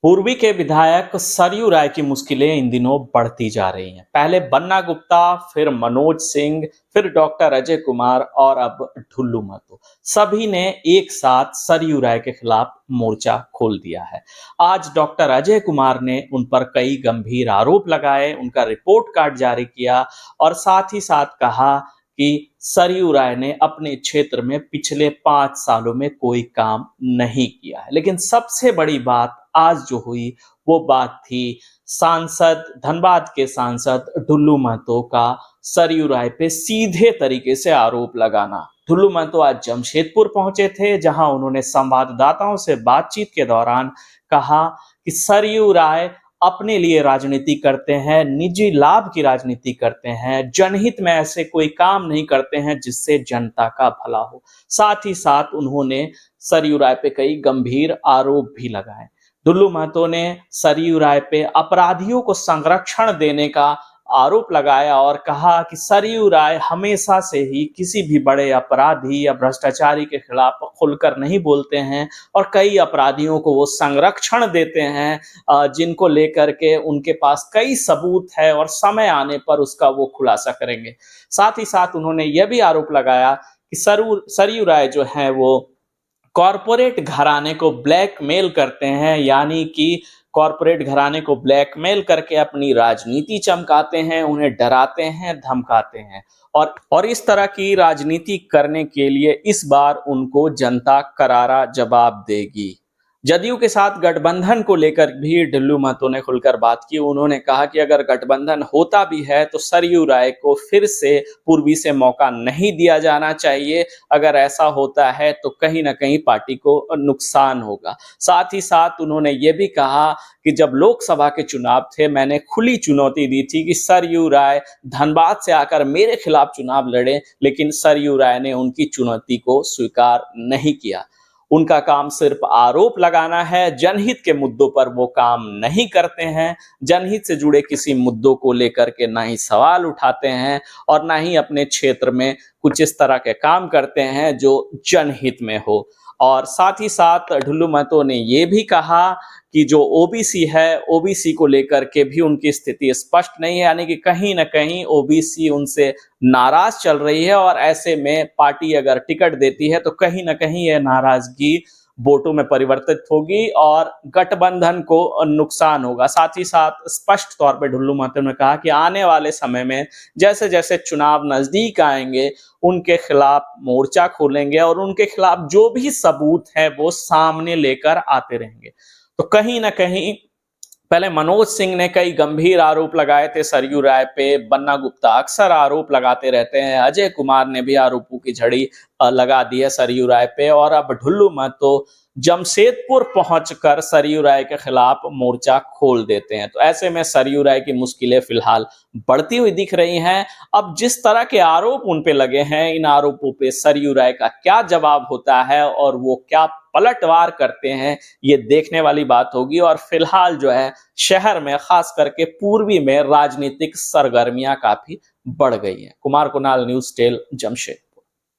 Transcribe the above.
पूर्वी के विधायक सरयू राय की मुश्किलें इन दिनों बढ़ती जा रही हैं। पहले बन्ना गुप्ता, फिर मनोज सिंह, फिर डॉक्टर अजय कुमार और अब ढुल्लू महतो, सभी ने एक साथ सरयू राय के खिलाफ मोर्चा खोल दिया है। आज डॉक्टर अजय कुमार ने उन पर कई गंभीर आरोप लगाए, उनका रिपोर्ट कार्ड जारी किया और साथ ही साथ कहा कि सरयू राय ने अपने क्षेत्र में पिछले 5 सालों में कोई काम नहीं किया है। लेकिन सबसे बड़ी बात आज जो हुई वो बात थी सांसद, धनबाद के सांसद ढुल्लू महतो का सरयू राय पे सीधे तरीके से आरोप लगाना। ढुल्लू महतो आज जमशेदपुर पहुंचे थे, जहां उन्होंने संवाददाताओं से बातचीत के दौरान कहा कि सरयू राय अपने लिए राजनीति करते हैं, निजी लाभ की राजनीति करते हैं, जनहित में ऐसे कोई काम नहीं करते हैं जिससे जनता का भला हो। साथ ही साथ उन्होंने सरयू राय पे कई गंभीर आरोप भी लगाए। ढुल्लू महतो ने सरयू राय पे अपराधियों को संरक्षण देने का आरोप लगाया और कहा कि सरयू राय हमेशा से ही किसी भी बड़े अपराधी या भ्रष्टाचारी के खिलाफ खुलकर नहीं बोलते हैं और कई अपराधियों को वो संरक्षण देते हैं, जिनको लेकर के उनके पास कई सबूत है और समय आने पर उसका वो खुलासा करेंगे। साथ ही साथ उन्होंने यह भी आरोप लगाया कि सरयू राय जो है वो कॉरपोरेट घराने को ब्लैकमेल करते हैं, यानी कि कॉरपोरेट घराने को ब्लैकमेल करके अपनी राजनीति चमकाते हैं, उन्हें डराते हैं, धमकाते हैं और इस तरह की राजनीति करने के लिए इस बार उनको जनता करारा जवाब देगी। जदयू के साथ गठबंधन को लेकर भी ढुल्लू महतो ने खुलकर बात की। उन्होंने कहा कि अगर गठबंधन होता भी है तो सरयू राय को फिर से पूर्वी से मौका नहीं दिया जाना चाहिए। अगर ऐसा होता है तो कहीं ना कहीं पार्टी को नुकसान होगा। साथ ही साथ उन्होंने ये भी कहा कि जब लोकसभा के चुनाव थे, मैंने खुली चुनौती दी थी कि सरयू राय धनबाद से आकर मेरे खिलाफ चुनाव लड़े, लेकिन सरयू राय ने उनकी चुनौती को स्वीकार नहीं किया। उनका काम सिर्फ आरोप लगाना है, जनहित के मुद्दों पर वो काम नहीं करते हैं। जनहित से जुड़े किसी मुद्दों को लेकर के ना ही सवाल उठाते हैं और ना ही अपने क्षेत्र में कुछ इस तरह के काम करते हैं जो जनहित में हो। और साथ ही साथ ढुल्लू महतो ने ये भी कहा कि जो ओबीसी है, ओबीसी को लेकर के भी उनकी स्थिति स्पष्ट नहीं है, यानी कि कहीं ना कहीं ओबीसी उनसे नाराज चल रही है और ऐसे में पार्टी अगर टिकट देती है तो कहीं ना कहीं यह नाराजगी वोटों में परिवर्तित होगी और गठबंधन को नुकसान होगा। साथ ही साथ स्पष्ट तौर पे ढुल्लू महतो ने कहा कि आने वाले समय में जैसे जैसे चुनाव नजदीक आएंगे, उनके खिलाफ मोर्चा खोलेंगे और उनके खिलाफ जो भी सबूत है वो सामने लेकर आते रहेंगे। तो कहीं ना कहीं पहले मनोज सिंह ने कई गंभीर आरोप लगाए थे सरयू राय पे, बन्ना गुप्ता अक्सर आरोप लगाते रहते हैं, अजय कुमार ने भी आरोपों की झड़ी लगा दी है सरयू राय पे और अब ढुल्लू महतो जमशेदपुर पहुंचकर सरयू राय के खिलाफ मोर्चा खोल देते हैं। तो ऐसे में सरयू राय की मुश्किलें फिलहाल बढ़ती हुई दिख रही हैं। अब जिस तरह के आरोप उन पे लगे हैं, इन आरोपों पे सरयू राय का क्या जवाब होता है और वो क्या पलटवार करते हैं, ये देखने वाली बात होगी। और फिलहाल जो है शहर में खास करके पूर्वी में राजनीतिक सरगर्मियां काफी बढ़ गई हैं। Kumar Kunal, news tell, Jamshed.